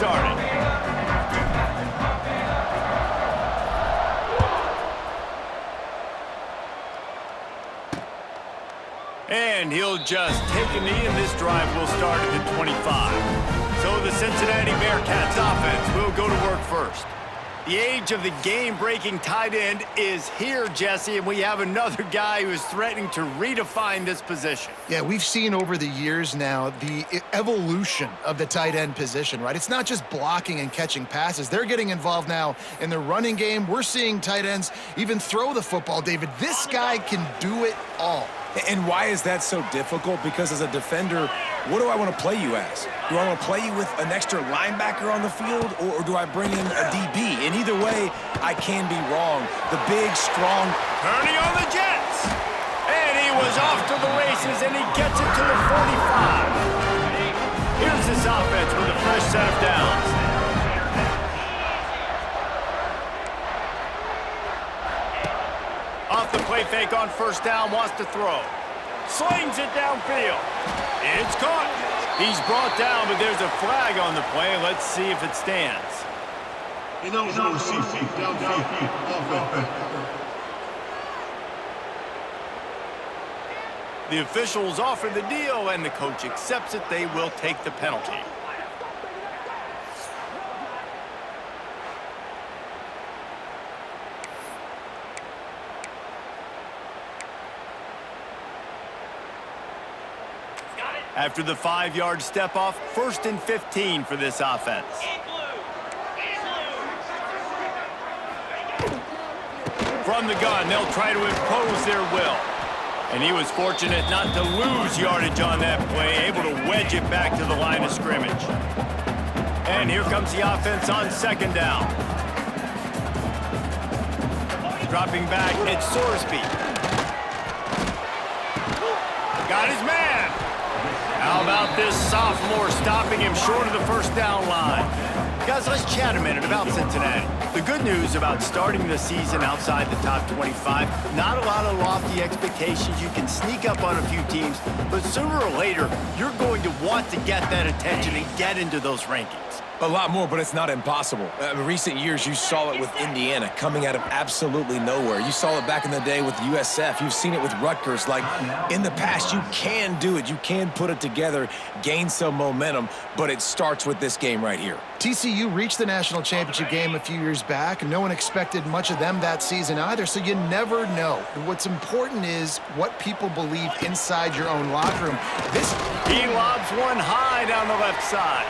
started. And he'll just take a knee, and this drive will start at the 25. So the Cincinnati Bearcats offense will go to work first. The age of the game-breaking tight end is here, Jesse, and we have another guy who is threatening to redefine this position. Yeah, we've seen over the years now the evolution of the tight end position, right? It's not just blocking and catching passes. They're getting involved now in the running game. We're seeing tight ends even throw the football, David. This guy can do it all. And why is that so difficult? Because as a defender, what do I want to play you as? Do I want to play you with an extra linebacker on the field, or do I bring in a DB? And either way, I can be wrong. The big, strong... Turning on the Jets! And he was off to the races, and he gets it to the 45. Here's this offense with a fresh set of downs. Off the play fake on first down, wants to throw. Slings it downfield. It's caught. He's brought down, but there's a flag on the play. Let's see if it stands. The officials offer the deal, and the coach accepts it. They will take the penalty. After the 5-yard step-off, 1st and 15 for this offense. From the gun, they'll try to impose their will. And he was fortunate not to lose yardage on that play, able to wedge it back to the line of scrimmage. And here comes the offense on 2nd down. Dropping back, it's Sorsby. Got his man. How about this sophomore stopping him short of the first down line? Guys, let's chat a minute about Cincinnati. The good news about starting the season outside the top 25, not a lot of lofty expectations. You can sneak up on a few teams, but sooner or later, you're going to want to get that attention and get into those rankings. A lot more, but it's not impossible. In recent years, you saw it with Indiana coming out of absolutely nowhere. You saw it back in the day with USF. You've seen it with Rutgers. Like, in the past, you can do it. You can put it together, gain some momentum, but it starts with this game right here. TCU reached the national championship game a few years back, and no one expected much of them that season either, so you never know. What's important is what people believe inside your own locker room. He lobs one high down the left side.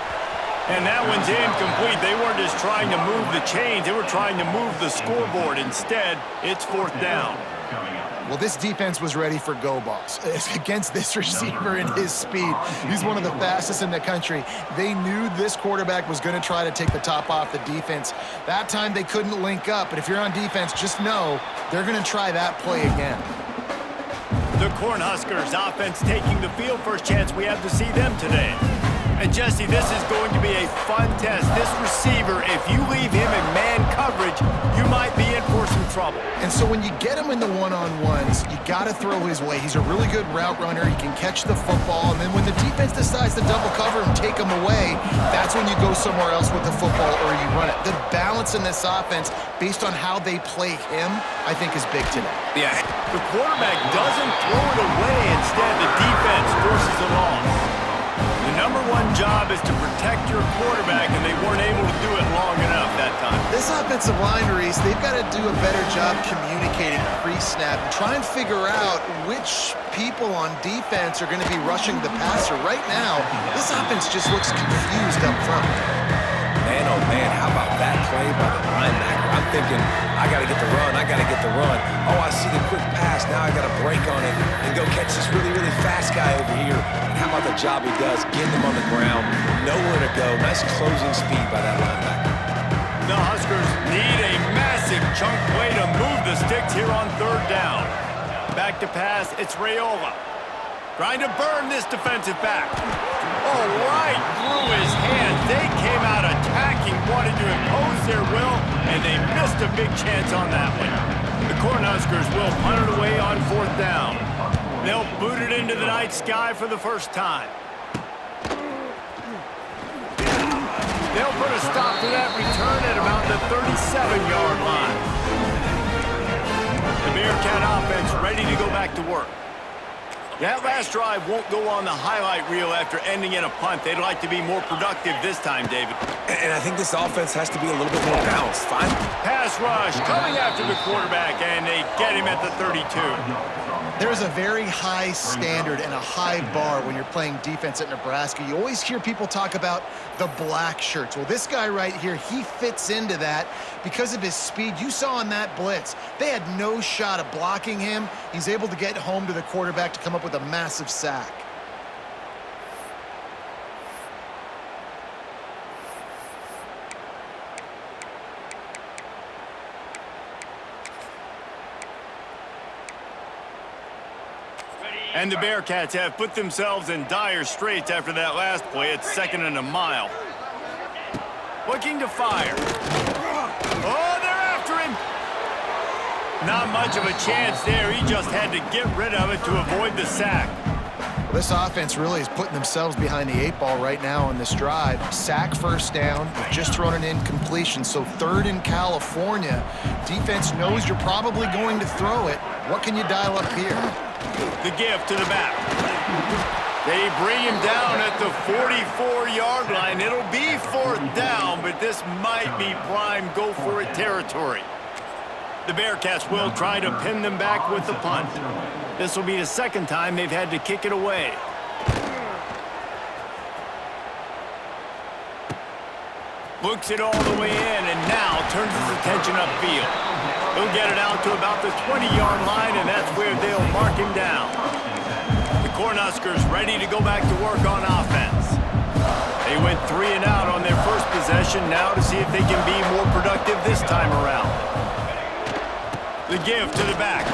And that one's incomplete. They weren't just trying to move the chains. They were trying to move the scoreboard. Instead, it's 4th down. Well, this defense was ready for go balls against this receiver and his speed. He's one of the fastest in the country. They knew this quarterback was going to try to take the top off the defense. That time they couldn't link up, but if you're on defense, just know they're going to try that play again. The Cornhuskers offense taking the field. First chance we have to see them today. And Jesse, this is going to be a fun test. This receiver, if you leave him in man coverage, you might be in for some trouble. And so when you get him in the one-on-ones, you got to throw his way. He's a really good route runner. He can catch the football. And then when the defense decides to double cover and take him away, that's when you go somewhere else with the football or you run it. The balance in this offense, based on how they play him, I think is big today. Yeah, the quarterback doesn't throw it away. Instead, the defense forces it off. The number one job is to protect your quarterback, and they weren't able to do it long enough that time. This offensive line, Reese, they've got to do a better job communicating pre-snap and try and figure out which people on defense are going to be rushing the passer. Right now, this offense just looks confused up front. Man, oh man, how about that play by the linebacker? I'm thinking, I got to get the run, I got to get the run. Oh, I see the quick pass, now I got to break on it and go catch this really, really fast guy over here. And how about the job he does, getting him on the ground, nowhere to go. Nice closing speed by that linebacker. The Huskers need a massive chunk play to move the sticks here on 3rd down. Back to pass, it's Raiola. Trying to burn this defensive back. Oh, right through his hand. They came out attacking, wanted to impose their will, and they missed a big chance on that one. The Cornhuskers will punt it away on 4th down. They'll boot it into the night sky for the first time. They'll put a stop to that return at about the 37-yard line. The Bearcat offense ready to go back to work. That last drive won't go on the highlight reel after ending in a punt. They'd like to be more productive this time, David. And I think this offense has to be a little bit more balanced. Fine. Pass rush coming after the quarterback, and they get him at the 32. There's a very high standard and a high bar when you're playing defense at Nebraska. You always hear people talk about the black shirts. Well, this guy right here, he fits into that because of his speed. You saw in that blitz, they had no shot of blocking him. He's able to get home to the quarterback to come up with a massive sack. And the Bearcats have put themselves in dire straits after that last play. It's 2nd and a mile. Looking to fire. Oh, they're after him. Not much of a chance there. He just had to get rid of it to avoid the sack. Well, this offense really is putting themselves behind the 8 ball right now on this drive. Sack first down. They've just thrown an incompletion. So 3rd in California. Defense knows you're probably going to throw it. What can you dial up here? The give to the back. They bring him down at the 44-yard line. It'll be 4th down, but this might be prime go-for-it territory. The Bearcats will try to pin them back with the punt. This will be the 2nd time they've had to kick it away. Looks it all the way in, and now turns his attention upfield. He'll get it out to about the 20-yard line, and that's where they'll mark him down. The Cornhuskers ready to go back to work on offense. They went 3 and out on their first possession, now to see if they can be more productive this time around. The give to the back.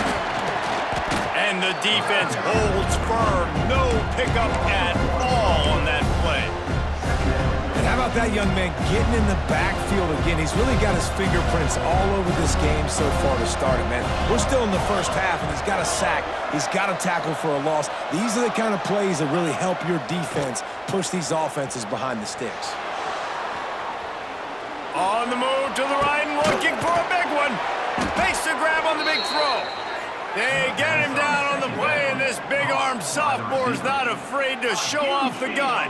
And the defense holds firm. No pickup at all on that play. And how about that young man getting in the backfield again? He's really got his fingerprints all over this game so far to start it, man. We're still in the first half, and he's got a sack. He's got a tackle for a loss. These are the kind of plays that really help your defense push these offenses behind the sticks. On the move to the right and looking for a big one. Makes the grab on the big throw. They get him down on the play, and this big-armed sophomore's not afraid to show off the gun.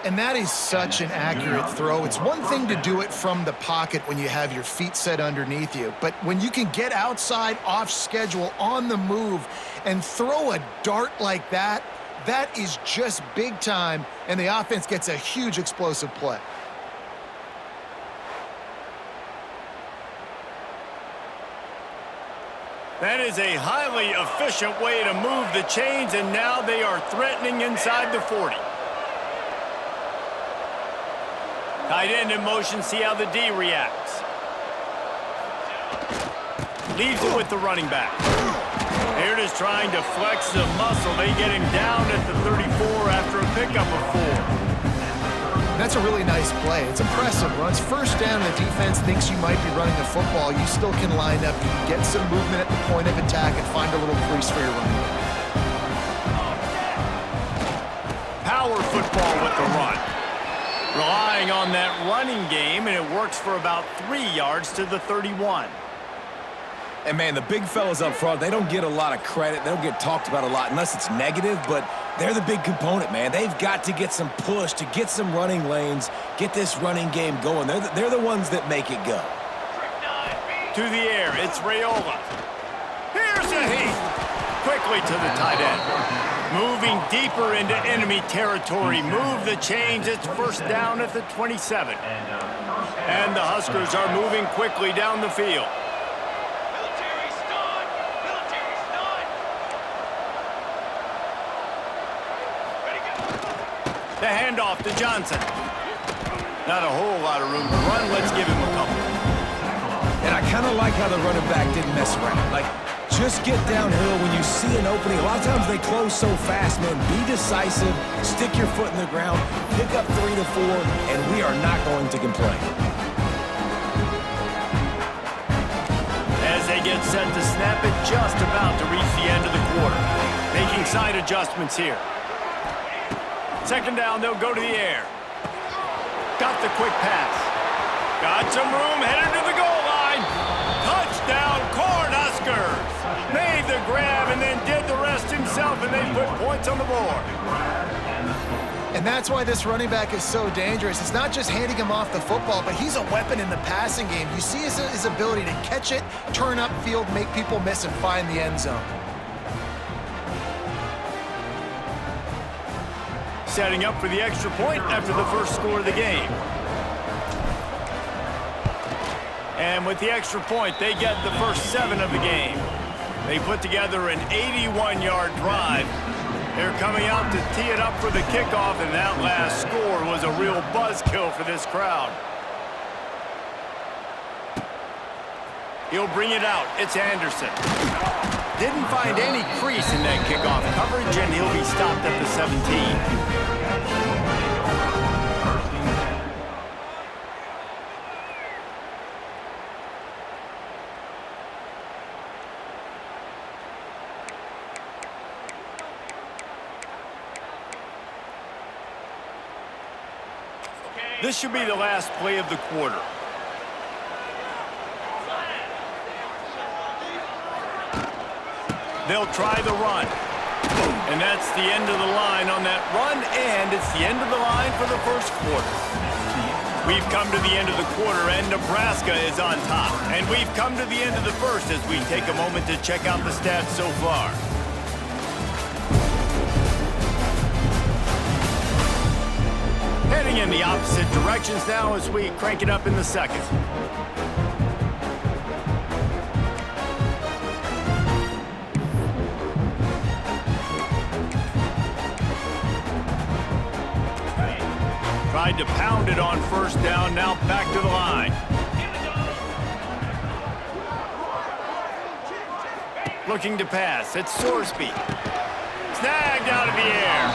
And that is such an accurate throw. It's one thing to do it from the pocket when you have your feet set underneath you, but when you can get outside, off schedule, on the move, and throw a dart like that, that is just big time, and the offense gets a huge explosive play. That is a highly efficient way to move the chains, and now they are threatening inside the 40. Tight end in motion, see how the D reacts. Leaves it with the running back. Here it is trying to flex the muscle. They get him down at the 34 after a pickup of 4. That's a really nice play. It's impressive. Runs first down, the defense thinks you might be running the football. You still can line up. You can get some movement at the point of attack and find a little crease for your running back. Power football with the run. Relying on that running game, and it works for about 3 yards to the 31. And, man, the big fellas up front, they don't get a lot of credit. They don't get talked about a lot unless it's negative, but they're the big component, man. They've got to get some push, to get some running lanes, get this running game going. They're the ones that make it go. To the air, it's Raiola. Here's a heat. Quickly to the tight end. Moving deeper into enemy territory. Move the chains. It's first down at the 27. And the Huskers are moving quickly down the field. The handoff to Johnson. Not a whole lot of room to run. Let's give him a couple. And I kind of like how the running back didn't mess around. Like, just get downhill when you see an opening. A lot of times they close so fast, man. Be decisive, stick your foot in the ground, pick up 3 to 4, and we are not going to complain. As they get set to snap it, just about to reach the end of the quarter. Making side adjustments here. Second down, they'll go to the air. got the quick pass. Got some room, headed to the goal line. Touchdown, Cornhuskers. Made the grab and then did the rest himself, and they put points on the board. And that's why this running back is so dangerous. It's not just handing him off the football, but he's a weapon in the passing game. You see his ability to catch it, turn upfield, make people miss, and find the end zone. Setting up for the extra point after the first score of the game. And with the extra point, they get the first 7 of the game. They put together an 81-yard drive. They're coming out to tee it up for the kickoff, and that last score was a real buzzkill for this crowd. He'll bring it out. It's Anderson. Didn't find any crease in that kickoff coverage, and he'll be stopped at the 17. This should be the last play of the quarter. They'll try the run. And that's the end of the line on that run, and it's the end of the line for the first quarter. We've come to the end of the quarter, and Nebraska is on top. And we've come to the end of the first as we take a moment to check out the stats so far. Heading in the opposite directions now as we crank it up in the second. Tried to pound it on first down, now back to the line. Looking to pass, it's Sorsby. Snagged out of the air.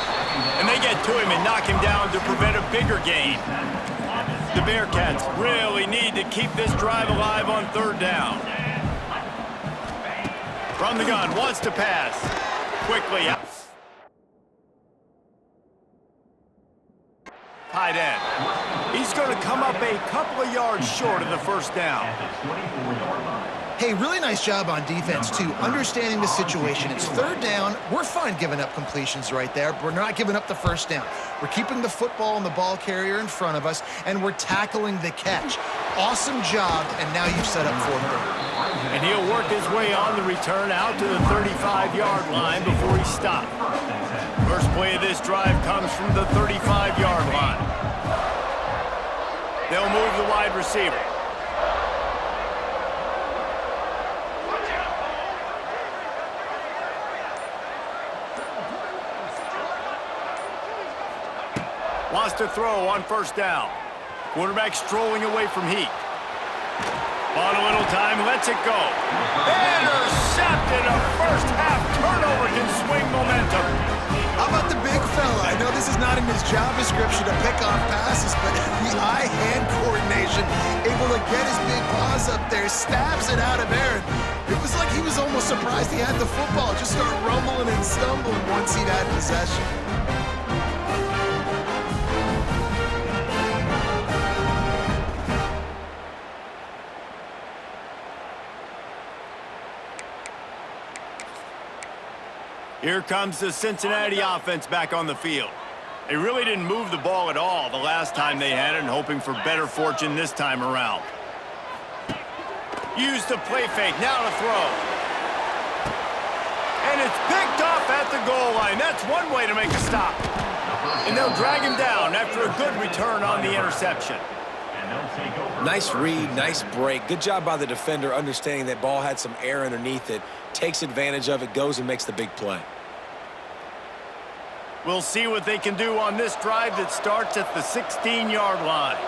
And they get to him and knock him down to prevent a bigger gain. The Bearcats really need to keep this drive alive on third down. From the gun, wants to pass. Quickly out. Tight end. He's going to come up a couple of yards short of the first down. Hey, really nice job on defense, too, understanding the situation. It's third down. We're fine giving up completions right there, but we're not giving up the first down. We're keeping the football and the ball carrier in front of us, and we're tackling the catch. Awesome job, and now you've set up fourth down. And he'll work his way on the return out to the 35-yard line before he's stopped. First play of this drive comes from the 35-yard line. They'll move the wide receiver. Wants to throw on first down. Quarterback strolling away from Heat. On a little time, lets it go. Intercepted. A first half turnover can swing momentum. How about the big fella? I know this is not in his job description to pick off passes, but the eye-hand coordination, able to get his big paws up there, stabs it out of air. It was like he was almost surprised he had the football. Just start rumbling and stumbling once he'd had possession. Here comes the Cincinnati offense back on the field. They really didn't move the ball at all the last time they had it, and hoping for better fortune this time around. Used the play fake, now to throw. And it's picked off at the goal line. That's one way to make a stop. And they'll drag him down after a good return on the interception. Nice read, nice break. Good job by the defender understanding that ball had some air underneath it, takes advantage of it, goes and makes the big play. We'll see what they can do on this drive that starts at the 16-yard line.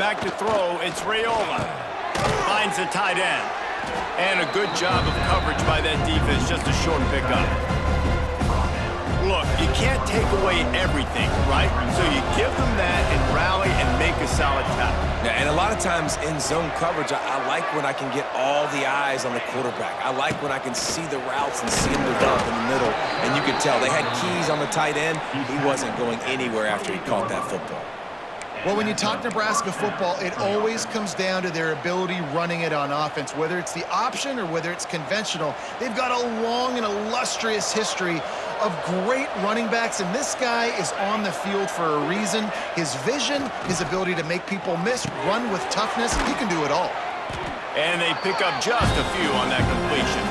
Back to throw, it's Raiola. Finds the tight end. And a good job of coverage by that defense, just a short pickup. Look, you can't take away everything, right? So you give them that and rally and make a solid tackle. Yeah, and a lot of times in zone coverage, I like when I can get all the eyes on the quarterback. I like when I can see the routes and see him develop in the middle. And you could tell they had keys on the tight end. He wasn't going anywhere after he caught that football. Well, when you talk Nebraska football, it always comes down to their ability running it on offense. Whether it's the option or whether it's conventional, they've got a long and illustrious history of great running backs, and this guy is on the field for a reason. His vision, his ability to make people miss, run with toughness, he can do it all. And they pick up just a few on that completion.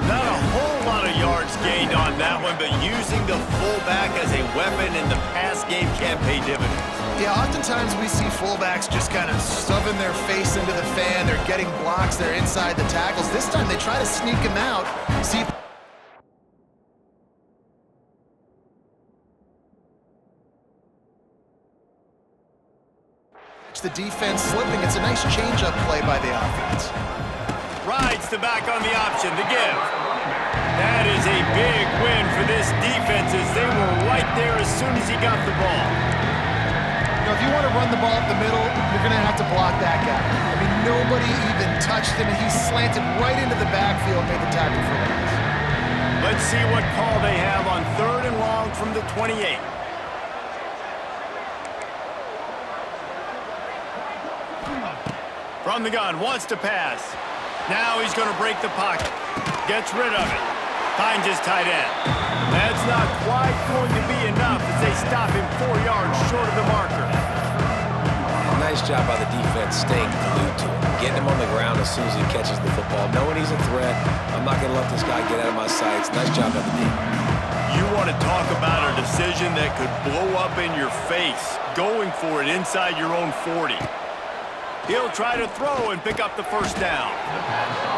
Not a whole lot of yards gained on that one, but using the fullback as a weapon in the pass game can pay dividends. Yeah, oftentimes we see fullbacks just kind of shoving their face into the fan. They're getting blocks. They're inside the tackles. This time they try to sneak him out. See the defense slipping. It's a nice change-up play by the offense. Rides the back on the option to give. That is a big win for this defense as they were right there as soon as he got the ball. If you want to run the ball up the middle, you're going to have to block that guy. I mean, nobody even touched him, and he slanted right into the backfield and made the tackle for loss. Let's see what call they have on 3rd and long from the 28. From the gun, wants to pass. Now he's going to break the pocket. Gets rid of it. Finds his tight end. That's not quite going to be enough as they stop him 4 yards short of the marker. Nice job by the defense staying glued to him, getting him on the ground as soon as he catches the football, knowing he's a threat. I'm not going to let this guy get out of my sights. Nice job by the D. You want to talk about a decision that could blow up in your face, going for it inside your own 40. He'll try to throw and pick up the first down.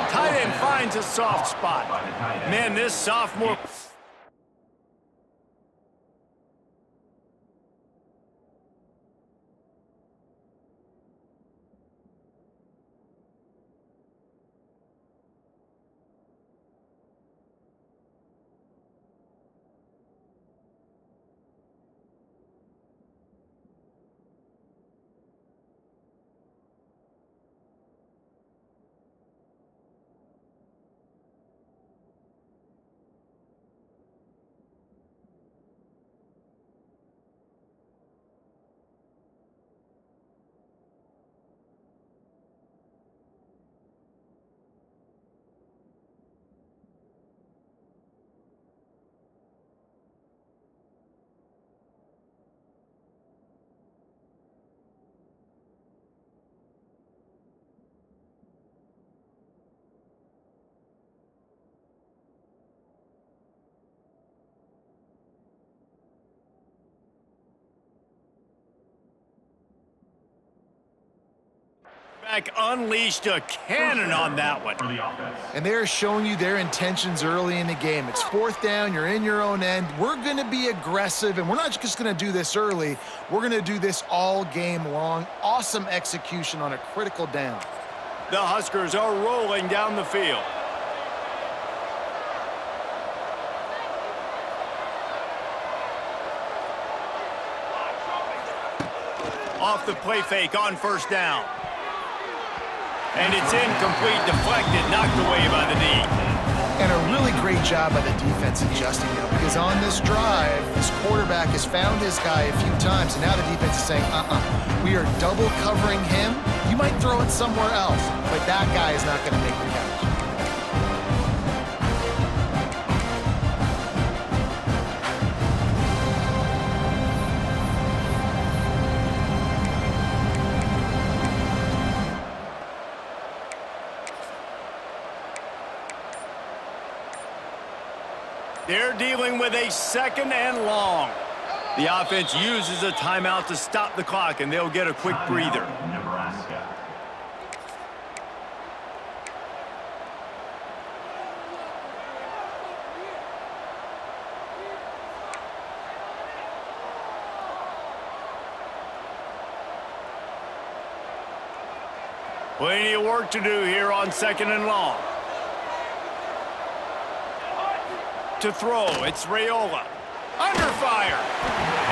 Tight end finds a soft spot. Man, this sophomore... unleashed a cannon on that one. And they're showing you their intentions early in the game. It's 4th down, you're in your own end. We're going to be aggressive, and we're not just going to do this early. We're going to do this all game long. Awesome execution on a critical down. The Huskers are rolling down the field. Off the play fake on 1st down. And it's incomplete, deflected, knocked away by the D. And a really great job by the defense adjusting him, because on this drive, this quarterback has found his guy a few times, and now the defense is saying, we are double covering him. You might throw it somewhere else, but that guy is not going to make the catch. They're dealing with a 2nd and long. The offense uses a timeout to stop the clock, and they'll get a quick breather. Nebraska. Plenty of work to do here on 2nd and long. To throw, it's Raiola. Under fire.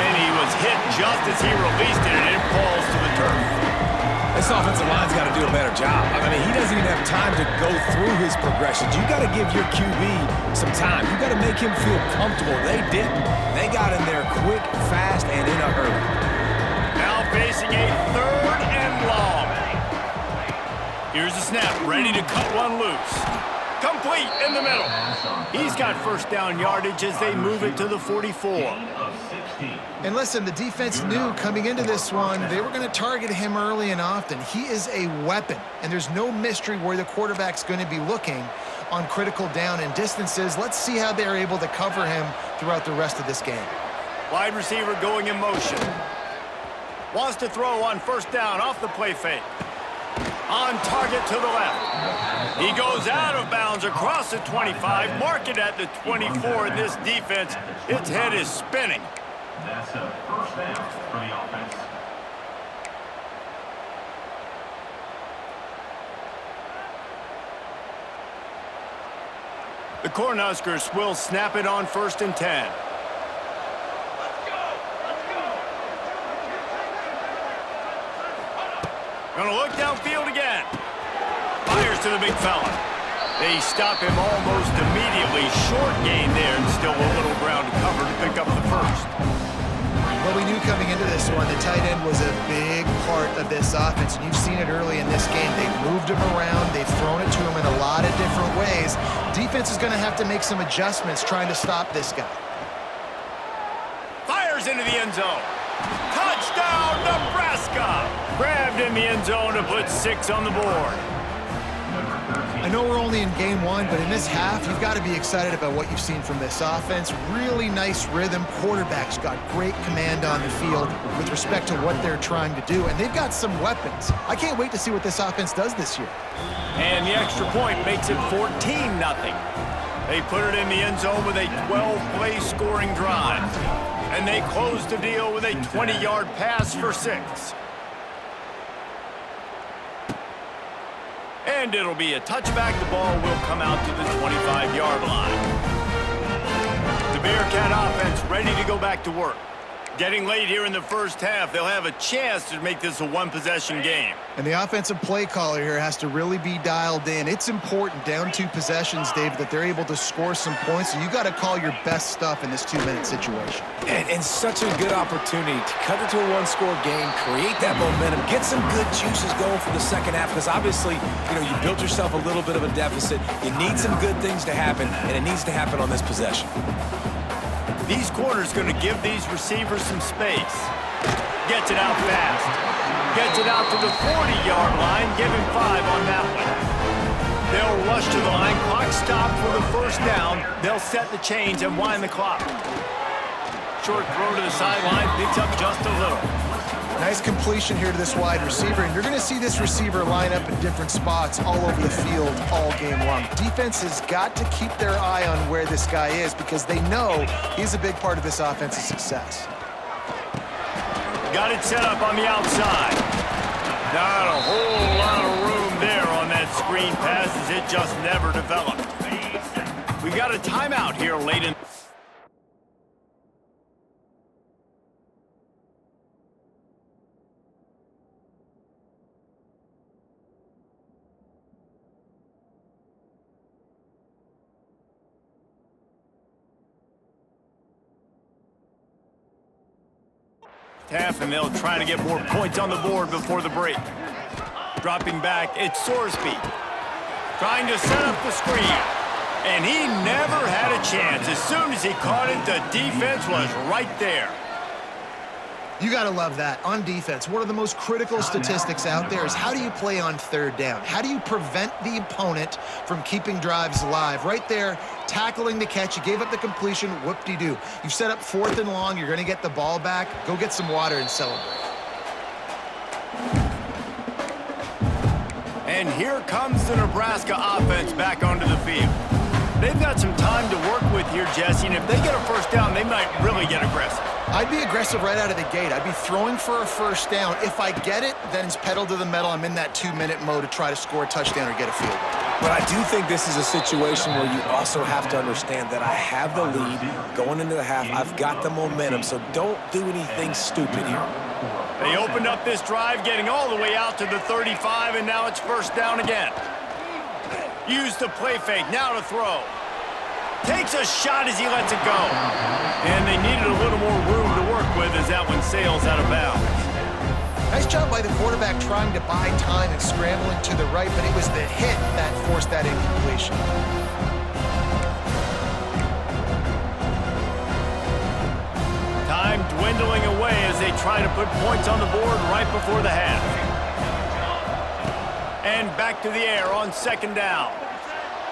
And he was hit just as he released it, and it falls to the turf. This offensive line's got to do a better job. I mean, he doesn't even have time to go through his progressions. You got to give your QB some time. You got to make him feel comfortable. They didn't. They got in there quick, fast, and in a hurry. Now facing a 3rd and long. Here's the snap, ready to cut one loose. Complete in the middle. He's got first down yardage as they move it to the 44. And listen, the defense knew coming into this one, they were going to target him early and often. He is a weapon, and there's no mystery where the quarterback's going to be looking on critical down and distances. Let's see how they're able to cover him throughout the rest of this game. Wide receiver going in motion. Wants to throw on first down off the play fake. On target to the left. He goes out of bounds across the 25, mark it at the 24. In this defense, its head is spinning. That's a first down for the offense. The Cornhuskers will snap it on 1st and 10. Gonna look downfield again. Fires to the big fella. They stop him almost immediately. Short gain there, and still a little ground to cover to pick up the first. Well, we knew coming into this one, the tight end was a big part of this offense, and you've seen it early in this game. They've moved him around. They've thrown it to him in a lot of different ways. Defense is going to have to make some adjustments trying to stop this guy. Fires into the end zone. Touchdown, Nebraska! Grabbed in the end zone to put 6 on the board. I know we're only in game 1, but in this half, you've got to be excited about what you've seen from this offense. Really nice rhythm. Quarterback's got great command on the field with respect to what they're trying to do, and they've got some weapons. I can't wait to see what this offense does this year. And the extra point makes it 14-0. They put it in the end zone with a 12-play scoring drive. And they close the deal with a 20-yard pass for 6. And it'll be a touchback. The ball will come out to the 25-yard line. The Bearcat offense ready to go back to work. Getting late here in the first half, they'll have a chance to make this a one-possession game. And the offensive play caller here has to really be dialed in. It's important down 2 possessions, Dave, that they're able to score some points. So you got to call your best stuff in this 2-minute situation. And such a good opportunity to cut it to a one-score game, create that momentum, get some good juices going for the second half, because obviously, you built yourself a little bit of a deficit. You need some good things to happen, and it needs to happen on this possession. These corners going to give these receivers some space. Gets it out fast. Gets it out to the 40-yard line. Give him 5 on that one. They'll rush to the line. Clock stop for the first down. They'll set the chains and wind the clock. Short throw to the sideline. Picks up just a little. Nice completion here to this wide receiver, and you're going to see this receiver line up in different spots all over the field all game long. Defense has got to keep their eye on where this guy is because they know he's a big part of this offense's success. Got it set up on the outside. Not a whole lot of room there on that screen pass as it just never developed. We got a timeout here late in. Half, and they'll try to get more points on the board before the break. Dropping back, it's Sorsby. Trying to set up the screen. And he never had a chance. As soon as he caught it, the defense was right there. You got to love that. On defense, one of the most critical statistics out there is how do you play on 3rd down? How do you prevent the opponent from keeping drives alive? Right there, tackling the catch. You gave up the completion. Whoop-de-doo. You've set up 4th and long. You're going to get the ball back. Go get some water and celebrate. And here comes the Nebraska offense back onto the field. They've got some time to work with here, Jesse, and if they get a first down, they might really get aggressive. I'd be aggressive right out of the gate. I'd be throwing for a first down. If I get it, then it's pedal to the metal. I'm in that 2-minute mode to try to score a touchdown or get a field goal. But I do think this is a situation where you also have to understand that I have the lead going into the half. I've got the momentum, so don't do anything stupid here. They opened up this drive, getting all the way out to the 35, and now it's first down again. Use the play fake, now to throw. Takes a shot as he lets it go. And they needed a little more room to work with as that one sails out of bounds. Nice job by the quarterback trying to buy time and scrambling to the right, but it was the hit that forced that incompletion. Time dwindling away as they try to put points on the board right before the half. And back to the air on second down.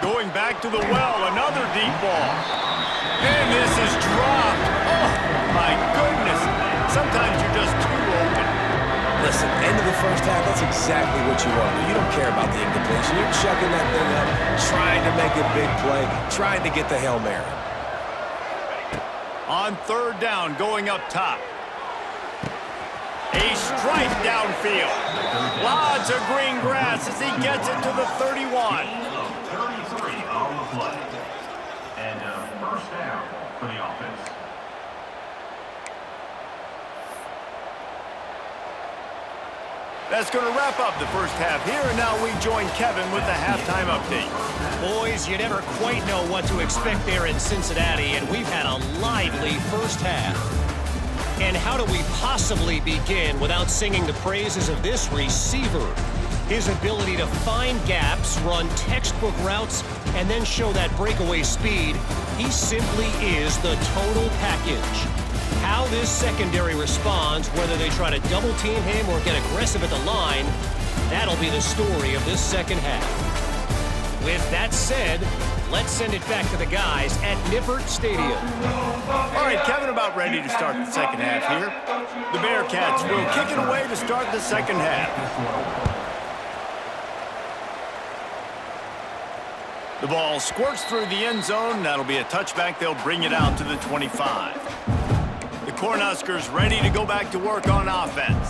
Going back to the well, another deep ball. And this is dropped. Oh, my goodness. Sometimes you're just too open. Listen, end of the first half, that's exactly what you want. You don't care about the incompletion. You're chucking that thing up, trying to make a big play, trying to get the Hail Mary. On third down, going up top. A strike downfield. Lots of green grass as he gets it to the 31. 33 on the play. And first down for the offense. That's going to wrap up the first half here, and now we join Kevin with the halftime update. Boys, you never quite know what to expect there in Cincinnati, and we've had a lively first half. And how do we possibly begin without singing the praises of this receiver? His ability to find gaps, run textbook routes, and then show that breakaway speed. He simply is the total package. How this secondary responds, whether they try to double-team him or get aggressive at the line, that'll be the story of this second half. With that said, let's send it back to the guys at Nippert Stadium. All right, Kevin, about ready to start the second half here. The Bearcats will kick it away to start the second half. The ball squirts through the end zone. That'll be a touchback. They'll bring it out to the 25. The Cornhuskers ready to go back to work on offense.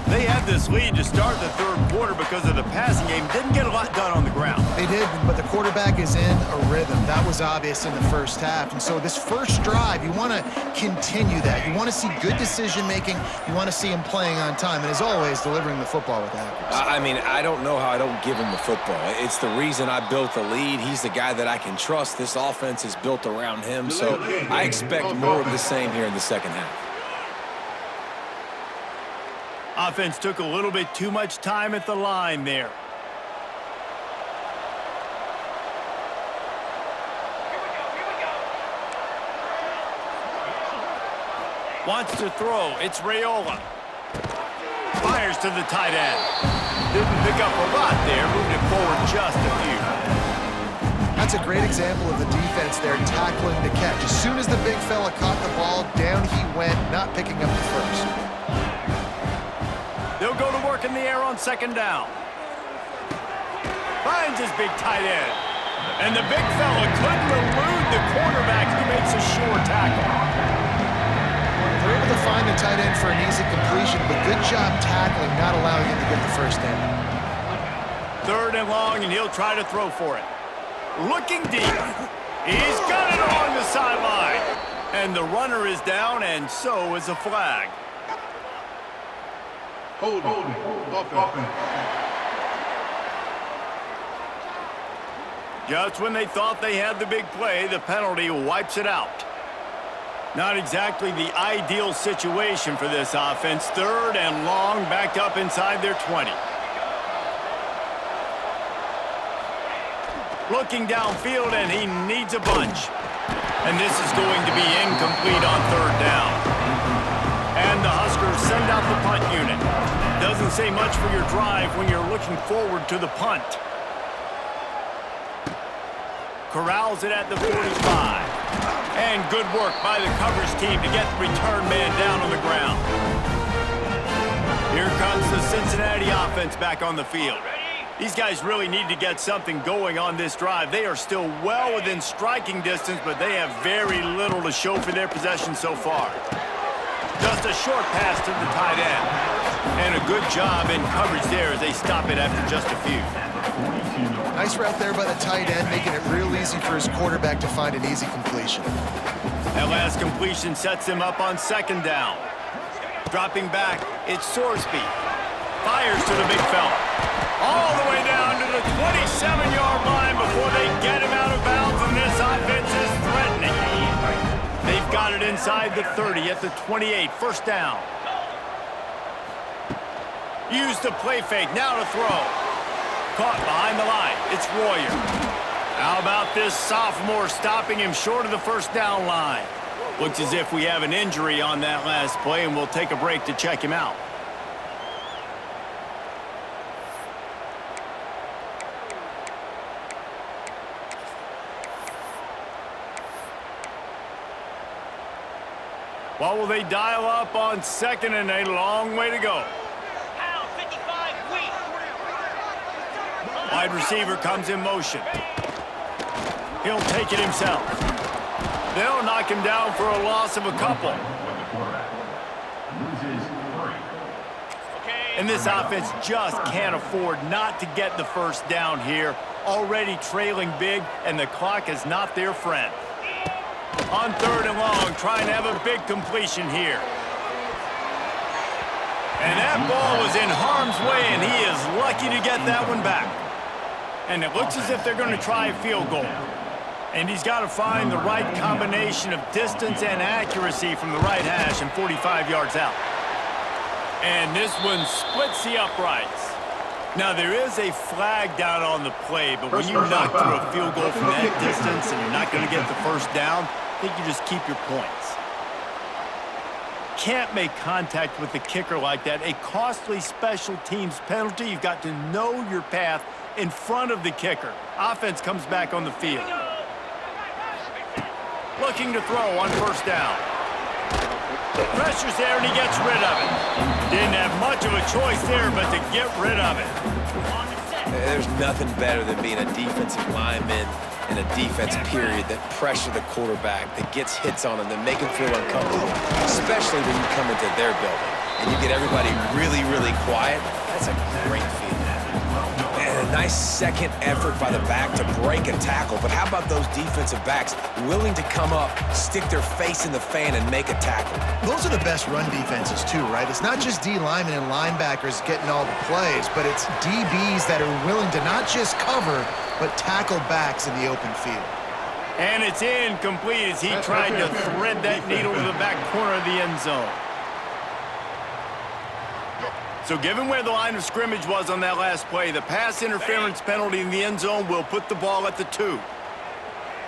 They had this lead to start the third quarter because of the passing game. Didn't get a lot done on the ground. They did, but the quarterback is in a rhythm. That was obvious in the first half. And so this first drive, you want to continue that. You want to see good decision-making. You want to see him playing on time. And as always, delivering the football with accuracy. I mean, I don't know how I don't give him the football. It's the reason I built the lead. He's the guy that I can trust. This offense is built around him. So I expect more of the same here in the second half. Offense took a little bit too much time at the line there. Wants to throw. It's Raiola. Fires to the tight end. Didn't pick up a lot there. Moved it forward just a few. That's a great example of the defense there, tackling the catch. As soon as the big fella caught the ball, down he went, not picking up the first. They'll go to work in the air on second down. Finds his big tight end. And the big fella couldn't elude the cornerback who makes a sure tackle. They're able to find the tight end for an easy completion, but good job tackling, not allowing him to get the first down. Third and long, and he'll try to throw for it. Looking deep. He's got it along the sideline. And the runner is down, and so is a flag. Hold offense. Just when they thought they had the big play, the penalty wipes it out. Not exactly the ideal situation for this offense. Third and long, backed up inside their 20. Looking downfield, and he needs a bunch. And this is going to be incomplete on third down. And the Huskers send out the punt unit. Doesn't say much for your drive when you're looking forward to the punt. Corrals it at the 45. And good work by the coverage team to get the return man down on the ground. Here comes the Cincinnati offense back on the field. These guys really need to get something going on this drive. They are still well within striking distance, but they have very little to show for their possession so far. Just a short pass to the tight end. And a good job in coverage there as they stop it after just a few. Nice route there by the tight end, making it real easy for his quarterback to find an easy completion. That last completion sets him up on second down. Dropping back, it's Sorsby. Fires to the big fella. All the way down to the 27-yard line before they get him out of bounds, and this offense is threatening. They've got it inside the 30 at the 28, first down. Use the play fake, now to throw. Caught behind the line, it's Royer. How about this sophomore stopping him short of the first down line? Looks as if we have an injury on that last play, and we'll take a break to check him out. What will they dial up on second and a long way to go? Wide receiver comes in motion. He'll take it himself. They'll knock him down for a loss of a couple. And this offense just can't afford not to get the first down here. Already trailing big, and the clock is not their friend. On third and long, trying to have a big completion here. And that ball was in harm's way, and he is lucky to get that one back. And it looks as if they're going to try a field goal. And he's got to find the right combination of distance and accuracy from the right hash and 45 yards out. And this one splits the uprights. Now, there is a flag down on the play, but when you knock through a field goal from that distance and you're not going to get the first down, I think you just keep your points. Can't make contact with the kicker like that. A costly special teams penalty. You've got to know your path in front of the kicker. Offense comes back on the field. Looking to throw on first down. Pressure's there, and he gets rid of it. Didn't have much of a choice there, but to get rid of it. There's nothing better than being a defensive lineman in a defense period that pressure the quarterback, that gets hits on him, that make him feel uncomfortable, especially when you come into their building and you get everybody really, really quiet. That's a great feeling. And a nice second effort by the back to break a tackle. But how about those defensive backs willing to come up, stick their face in the fan, and make a tackle? Those are the best run defenses, too, right? It's not just D linemen and linebackers getting all the plays, but it's DBs that are willing to not just cover, but tackle backs in the open field. And it's incomplete as he tried to thread that needle to the back corner of the end zone. So given where the line of scrimmage was on that last play, the pass interference penalty in the end zone will put the ball at the 2.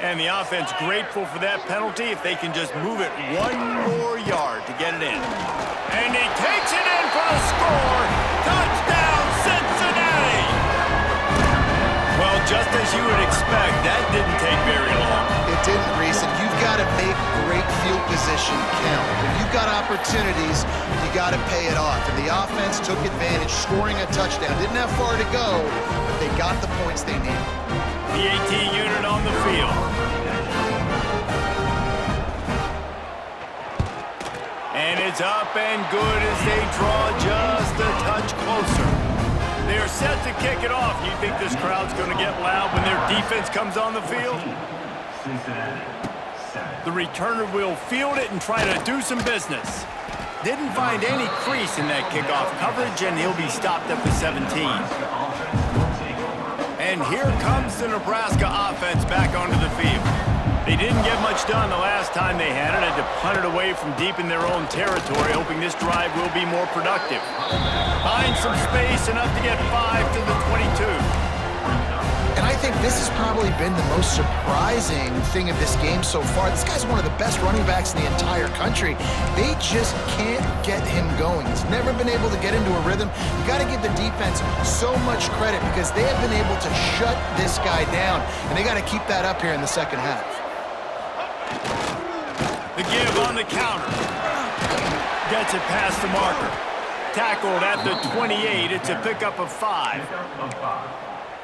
And the offense grateful for that penalty if they can just move it one more yard to get it in. And he takes it in for the score. Touchdown, Cincinnati! Well, just as you would expect, that didn't take very long. It didn't, Reese, and you've got to make great field position count. When you've got opportunities, you got to pay it off. And the offense took advantage, scoring a touchdown. Didn't have far to go, but they got the points they needed. The AT unit on the field. And it's up and good as they draw just a touch closer. They are set to kick it off. You think this crowd's going to get loud when their defense comes on the field? The returner will field it and try to do some business. Didn't find any crease in that kickoff coverage, and he'll be stopped at the 17. And here comes the Nebraska offense back onto the field. They didn't get much done the last time they had it. Had to punt it away from deep in their own territory, hoping this drive will be more productive. Find some space, enough to get 5 to the 22. And I think this has probably been the most surprising thing of this game so far. This guy's one of the best running backs in the entire country. They just can't get him going. He's never been able to get into a rhythm. You got to give the defense so much credit because they have been able to shut this guy down, and they got to keep that up here in the second half. The give on the counter. Gets it past the marker. Tackled at the 28. It's a pickup of 5.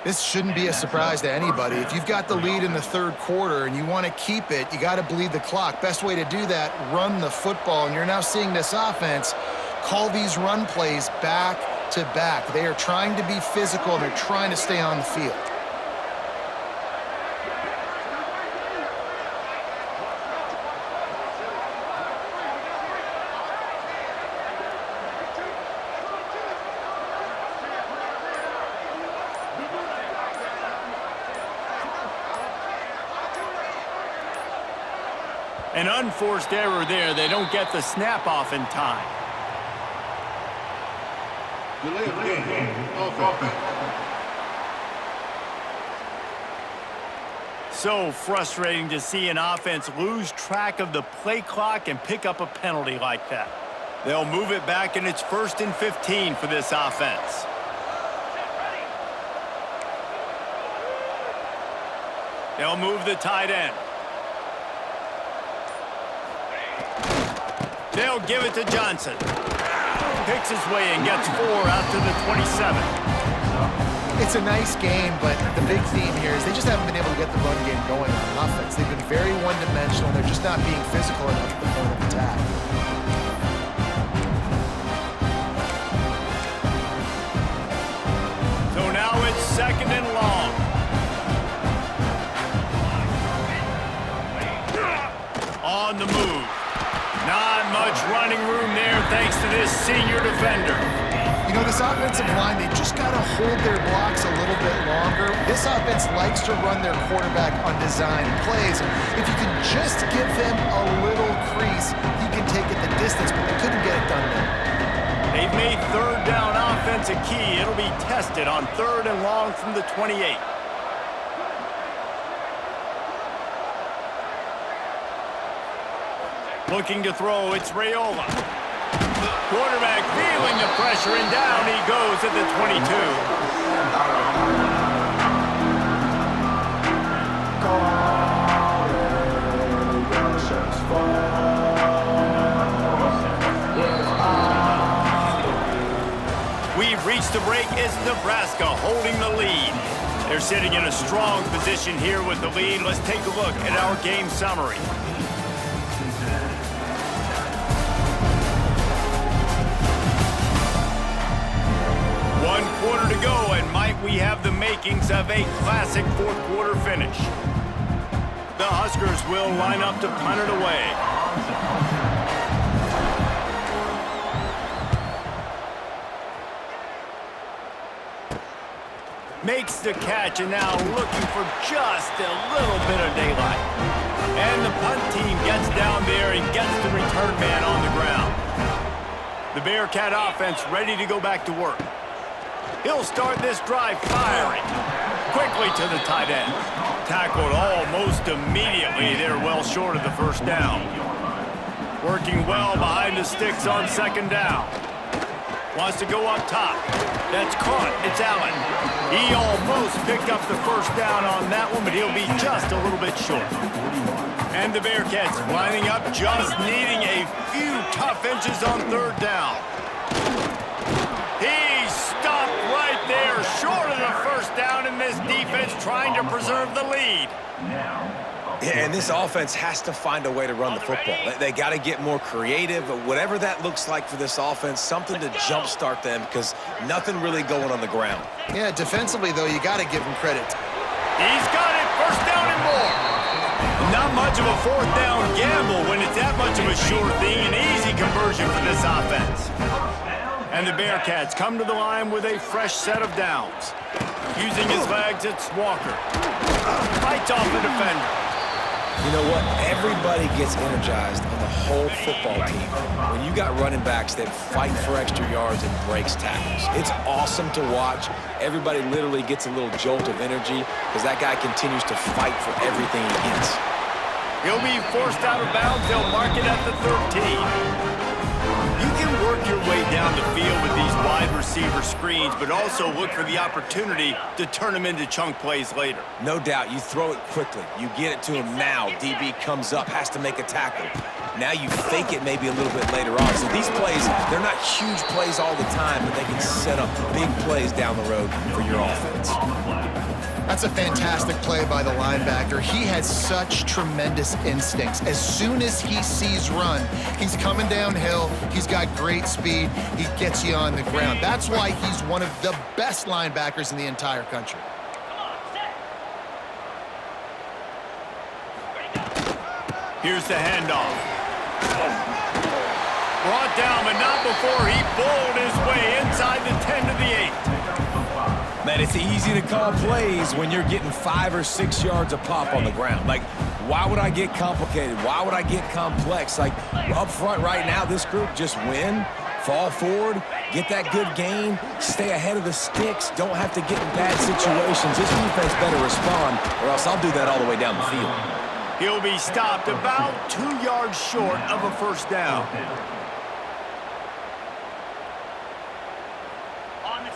This shouldn't be a surprise to anybody. If you've got the lead in the third quarter and you want to keep it, you got to bleed the clock. Best way to do that, run the football. And you're now seeing this offense call these run plays back to back. They are trying to be physical, and they're trying to stay on the field. An unforced error there. They don't get the snap off in time. Delay of game. Offense. So frustrating to see an offense lose track of the play clock and pick up a penalty like that. They'll move it back, and it's 1st and 15 for this offense. They'll move the tight end. They'll give it to Johnson. Picks his way and gets 4 out to the 27. It's a nice game, but the big theme here is they just haven't been able to get the run game going on offense. They've been very one-dimensional. They're just not being physical enough at the point of attack. So now it's 2nd and long. On the move. Not much running room there thanks to this senior defender. You know, this offensive line, they just got to hold their blocks a little bit longer. This offense likes to run their quarterback on design plays. And if you can just give him a little crease, he can take it the distance, but they couldn't get it done there. They've made 3rd down offense a key. It'll be tested on 3rd and long from the 28. Looking to throw, it's Raiola. Quarterback feeling the pressure, and down he goes at the 22. We've reached the break. It's Nebraska holding the lead. They're sitting in a strong position here with the lead. Let's take a look at our game summary. One quarter to go, and might we have the makings of a classic 4th quarter finish. The Huskers will line up to punt it away. Makes the catch, and now looking for just a little bit of daylight. And the punt team gets down there and gets the return man on the ground. The Bearcat offense ready to go back to work. He'll start this drive firing. Quickly to the tight end. Tackled almost immediately. They're well short of the 1st down. Working well behind the sticks on 2nd down. Wants to go up top. That's caught. It's Allen. He almost picked up the 1st down on that one, but he'll be just a little bit short. And the Bearcats lining up, just needing a few tough inches on 3rd down. He stopped right there, short of the 1st down, in this defense trying to preserve the lead. Yeah, and this offense has to find a way to run the football. They got to get more creative, whatever that looks like for this offense, something to jumpstart them, because nothing really going on the ground. Yeah, defensively, though, you got to give him credit. He's got it, 1st down and more. Not much of a 4th down gamble when it's that much of a sure thing, an easy conversion for this offense. And the Bearcats come to the line with a fresh set of downs. Using his legs, it's Walker. Fights off the defender. You know what? Everybody gets energized on the whole football team when you got running backs that fight for extra yards and breaks tackles. It's awesome to watch. Everybody literally gets a little jolt of energy because that guy continues to fight for everything he gets. He'll be forced out of bounds. They'll mark it at the 13. You can work your way down the field with these wide receiver screens, but also look for the opportunity to turn them into chunk plays later. No doubt. You throw it quickly. You get it to him now. DB comes up, has to make a tackle. Now you fake it maybe a little bit later on. So these plays, they're not huge plays all the time, but they can set up big plays down the road for your offense. That's a fantastic play by the linebacker. He has such tremendous instincts. As soon as he sees run, he's coming downhill. He's got great speed. He gets you on the ground. That's why he's one of the best linebackers in the entire country. Here's the handoff. Brought down, but not before he bowled his way inside the 10 to the 8. Man, it's easy to call plays when you're getting 5 or 6 yards a pop on the ground. Like, why would I get complicated? Why would I get complex? Like, up front right now, this group just win, fall forward, get that good gain, stay ahead of the sticks, don't have to get in bad situations. This defense better respond, or else I'll do that all the way down the field. He'll be stopped about 2 yards short of a first down.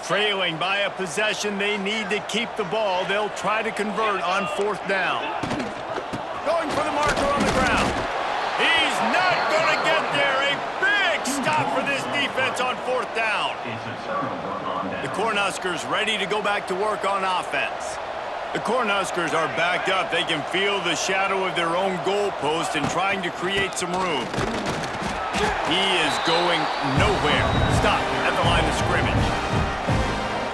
Trailing by a possession, they need to keep the ball. They'll try to convert on 4th down. Going for the marker on the ground. He's not going to get there. A big stop for this defense on 4th down. The Cornhuskers ready to go back to work on offense. The Cornhuskers are backed up. They can feel the shadow of their own goalpost and trying to create some room. He is going nowhere. Stop at the line of scrimmage.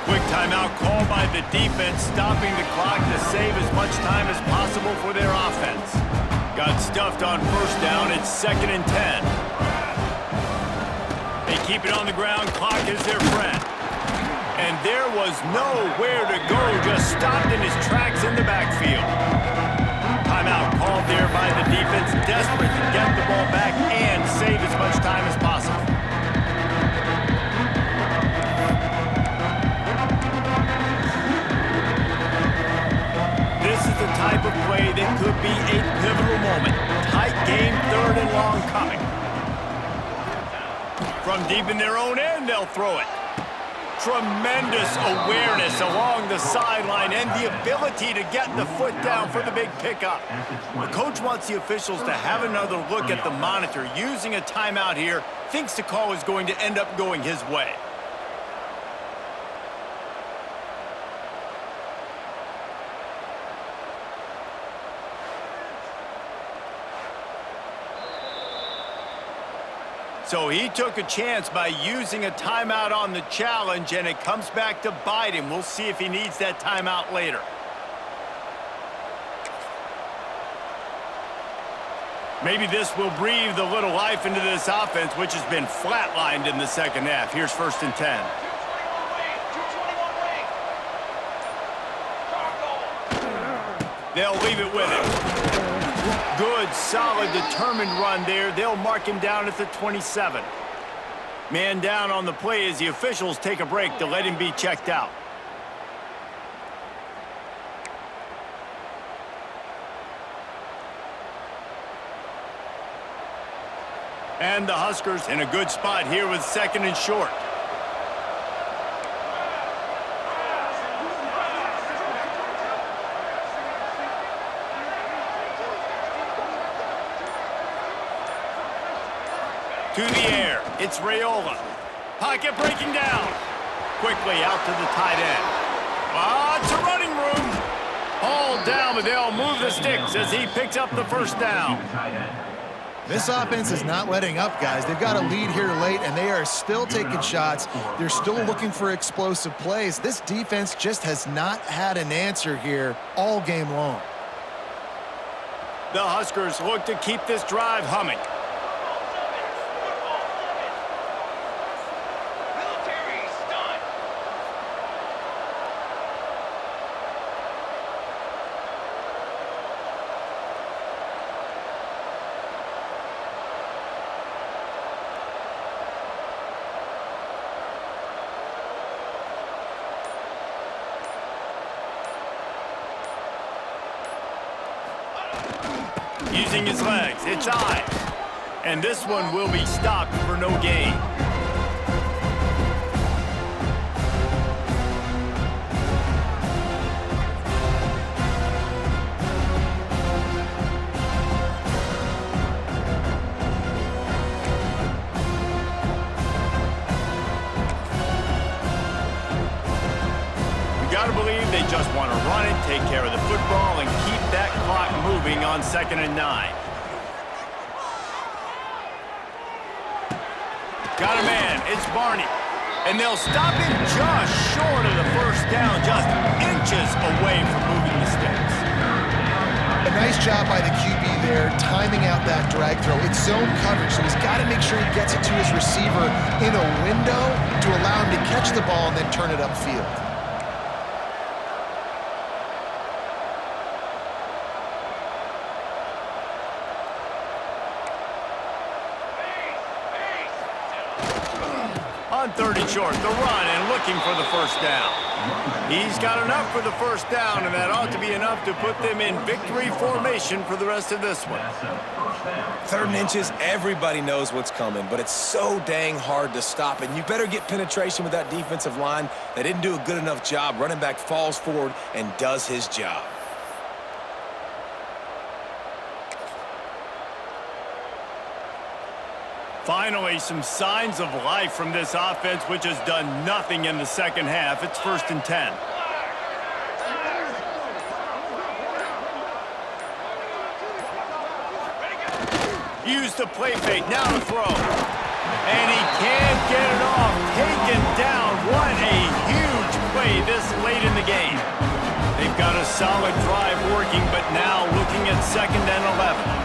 Quick timeout called by the defense, stopping the clock to save as much time as possible for their offense. Got stuffed on 1st down. It's 2nd and 10. They keep it on the ground. Clock is their friend. And there was nowhere to go, just stopped in his tracks in the backfield. Timeout called there by the defense, desperate to get the ball back and save as much time as possible. This is the type of play that could be a pivotal moment. Tight game, 3rd and long coming. From deep in their own end, they'll throw it. Tremendous awareness along the sideline and the ability to get the foot down for the big pickup. The coach wants the officials to have another look at the monitor. Using a timeout here, thinks the call is going to end up going his way. So he took a chance by using a timeout on the challenge, and it comes back to bite him. We'll see if he needs that timeout later. Maybe this will breathe a little life into this offense, which has been flatlined in the 2nd half. Here's 1st and 10. They'll leave it with him. Good, solid, determined run there. They'll mark him down at the 27. Man down on the play as the officials take a break to let him be checked out. And the Huskers in a good spot here with 2nd and short. To the air, it's Raiola. Pocket breaking down. Quickly out to the tight end. It's a running room. All down, but they'll move the sticks as he picks up the 1st down. This offense is not letting up, guys. They've got a lead here late, and they are still taking shots. They're still looking for explosive plays. This defense just has not had an answer here all game long. The Huskers look to keep this drive humming. Using his legs, it's eyes. And this one will be stopped for no gain. Got to believe they just want to run it, take care of the football, and keep that clock moving on 2nd and 9. Got a man, it's Barney. And they'll stop him just short of the 1st down, just inches away from moving the sticks. A nice job by the QB there, timing out that drag throw. It's zone coverage, so he's got to make sure he gets it to his receiver in a window to allow him to catch the ball and then turn it upfield. On 3rd and short, the run, and looking for the first down. He's got enough for the first down, and that ought to be enough to put them in victory formation for the rest of this one. 3rd and inches, everybody knows what's coming, but it's so dang hard to stop, and you better get penetration with that defensive line. They didn't do a good enough job. Running back falls forward and does his job. Finally, some signs of life from this offense, which has done nothing in the second half. It's 1st and 10. Use the play fake, now to throw. And he can't get it off. Taken down. What a huge play this late in the game. They've got a solid drive working, but now looking at 2nd and 11.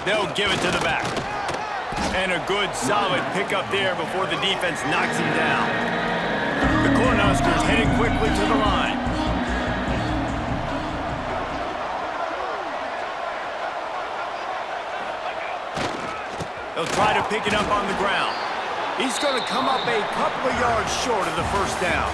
They'll give it to the back. And a good, solid pickup there before the defense knocks him down. The Cornhuskers heading quickly to the line. They'll try to pick it up on the ground. He's going to come up a couple of yards short of the first down.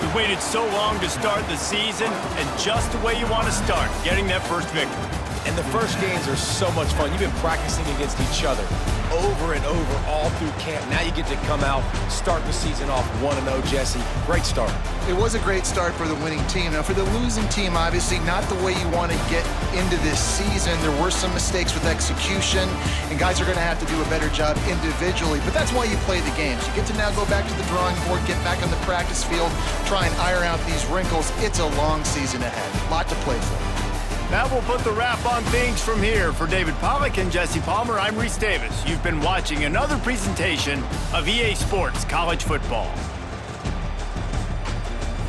We waited so long to start the season, and just the way you want to start, getting that first victory. And the first games are so much fun. You've been practicing against each other over and over all through camp. Now you get to come out, start the season off 1-0, Jesse. Great start. It was a great start for the winning team. Now, for the losing team, obviously not the way you want to get into this season. There were some mistakes with execution, and guys are going to have to do a better job individually. But that's why you play the games. You get to now go back to the drawing board, get back on the practice field, try and iron out these wrinkles. It's a long season ahead. A lot to play for. Now we'll put the wrap on things from here. For David Pollack and Jesse Palmer, I'm Reese Davis. You've been watching another presentation of EA Sports College Football.